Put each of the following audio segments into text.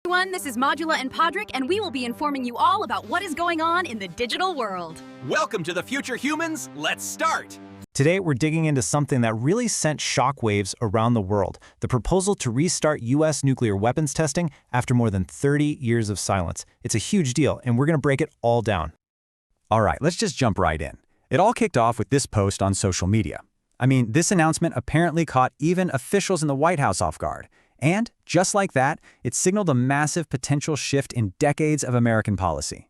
Everyone, this is Modula and Podrick, and we will be informing you all about what is going on in the digital world. Welcome to the future humans. Let's start. Today, we're digging into something that really sent shockwaves around the world, the proposal to restart U.S. nuclear weapons testing after more than 30 years of silence. It's a huge deal, and we're going to break it all down. All right, let's just jump right in. It all kicked off with this post on social media. This announcement apparently caught even officials in the White House off guard. And, just like that, it signaled a massive potential shift in decades of American policy.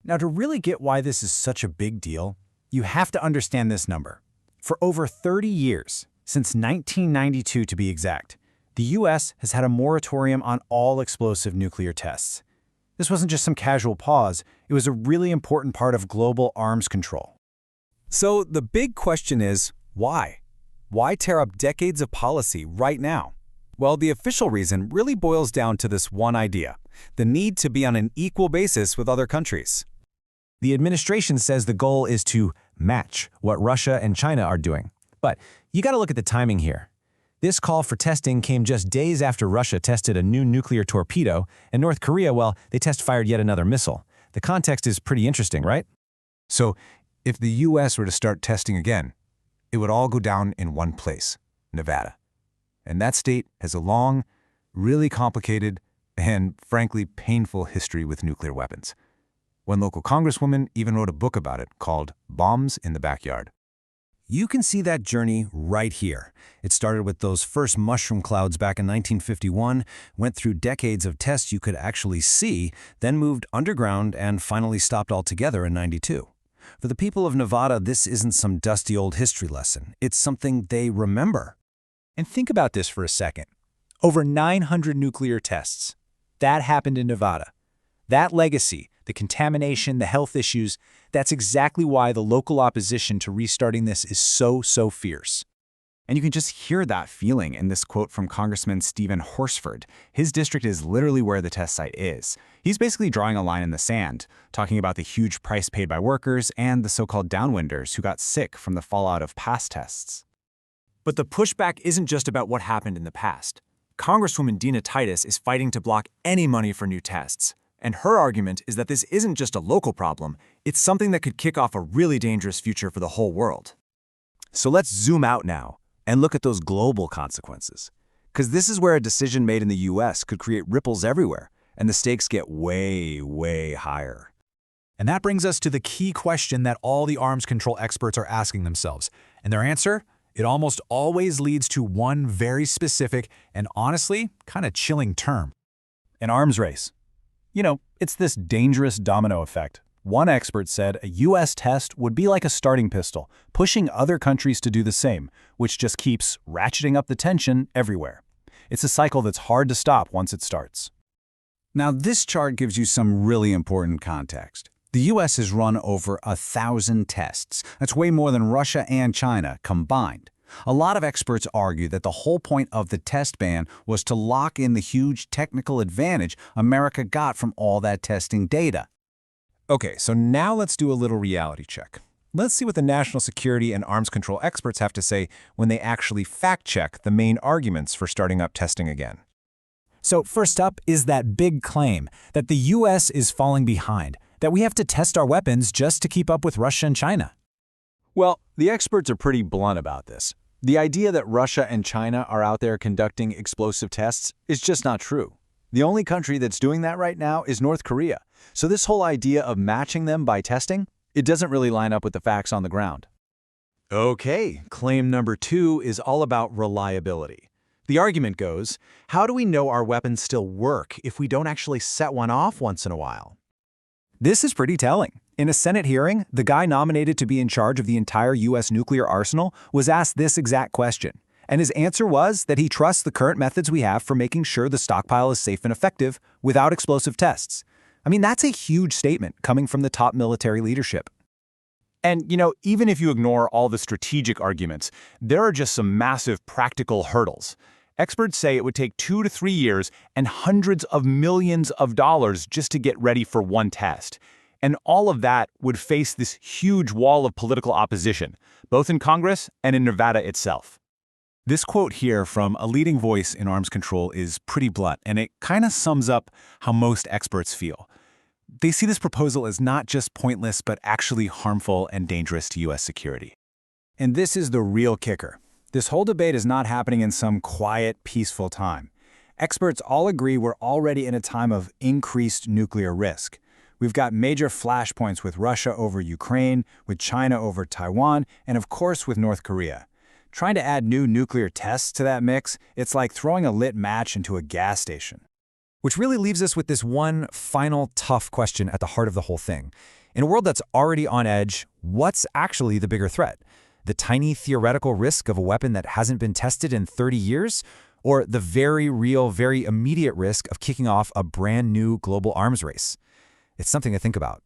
Now, to really get why this is such a big deal, you have to understand this number. For over 30 years, since 1992 to be exact, the U.S. has had a moratorium on all explosive nuclear tests. This wasn't just some casual pause, it was a really important part of global arms control. So the big question is, why? Why tear up decades of policy right now? Well, the official reason really boils down to this one idea: the need to be on an equal basis with other countries. The administration says the goal is to match what Russia and China are doing. But you got to look at the timing here. This call for testing came just days after Russia tested a new nuclear torpedo, and North Korea, well, they test-fired yet another missile. The context is pretty interesting, right? So, if the U.S. were to start testing again, it would all go down in one place, Nevada. And that state has a long, really complicated, and frankly painful history with nuclear weapons. One local congresswoman even wrote a book about it called Bombs in the Backyard. You can see that journey right here. It started with those first mushroom clouds back in 1951, went through decades of tests you could actually see, then moved underground and finally stopped altogether in '92. For the people of Nevada, this isn't some dusty old history lesson. It's something they remember. And think about this for a second. Over 900 nuclear tests. That happened in Nevada. That legacy, the contamination, the health issues, that's exactly why the local opposition to restarting this is so fierce. And you can just hear that feeling in this quote from Congressman Stephen Horsford. His district is literally where the test site is. He's basically drawing a line in the sand, talking about the huge price paid by workers and the so-called downwinders who got sick from the fallout of past tests. But the pushback isn't just about what happened in the past. Congresswoman Dina Titus is fighting to block any money for new tests. And her argument is that this isn't just a local problem, it's something that could kick off a really dangerous future for the whole world. So let's zoom out now and look at those global consequences. Because this is where a decision made in the U.S. could create ripples everywhere, and the stakes get way higher. And that brings us to the key question that all the arms control experts are asking themselves. And their answer? It almost always leads to one very specific and honestly kind of chilling term: an arms race. It's this dangerous domino effect. One expert said a U.S. test would be like a starting pistol, pushing other countries to do the same, which just keeps ratcheting up the tension everywhere. It's a cycle that's hard to stop once it starts. Now, this chart gives you some really important context. The U.S. has run over 1,000 tests. That's way more than Russia and China combined. A lot of experts argue that the whole point of the test ban was to lock in the huge technical advantage America got from all that testing data. Okay, so now let's do a little reality check. Let's see what the national security and arms control experts have to say when they actually fact-check the main arguments for starting up testing again. So first up is that big claim that the U.S. is falling behind, that we have to test our weapons just to keep up with Russia and China. Well, the experts are pretty blunt about this. The idea that Russia and China are out there conducting explosive tests is just not true. The only country that's doing that right now is North Korea. So this whole idea of matching them by testing, it doesn't really line up with the facts on the ground. Okay, claim number 2 is all about reliability. The argument goes, how do we know our weapons still work if we don't actually set one off once in a while? This is pretty telling. In a Senate hearing, the guy nominated to be in charge of the entire U.S. nuclear arsenal was asked this exact question. And his answer was that he trusts the current methods we have for making sure the stockpile is safe and effective without explosive tests. That's a huge statement coming from the top military leadership. And, even if you ignore all the strategic arguments, there are just some massive practical hurdles. Experts say it would take 2 to 3 years and hundreds of millions of dollars just to get ready for one test. And all of that would face this huge wall of political opposition, both in Congress and in Nevada itself. This quote here from a leading voice in arms control is pretty blunt, and it kind of sums up how most experts feel. They see this proposal as not just pointless, but actually harmful and dangerous to U.S. security. And this is the real kicker. This whole debate is not happening in some quiet, peaceful time. Experts all agree we're already in a time of increased nuclear risk. We've got major flashpoints with Russia over Ukraine, with China over Taiwan, and of course with North Korea. Trying to add new nuclear tests to that mix, it's like throwing a lit match into a gas station. Which really leaves us with this one final tough question at the heart of the whole thing. In a world that's already on edge, what's actually the bigger threat? The tiny theoretical risk of a weapon that hasn't been tested in 30 years? Or the very real, very immediate risk of kicking off a brand new global arms race? It's something to think about.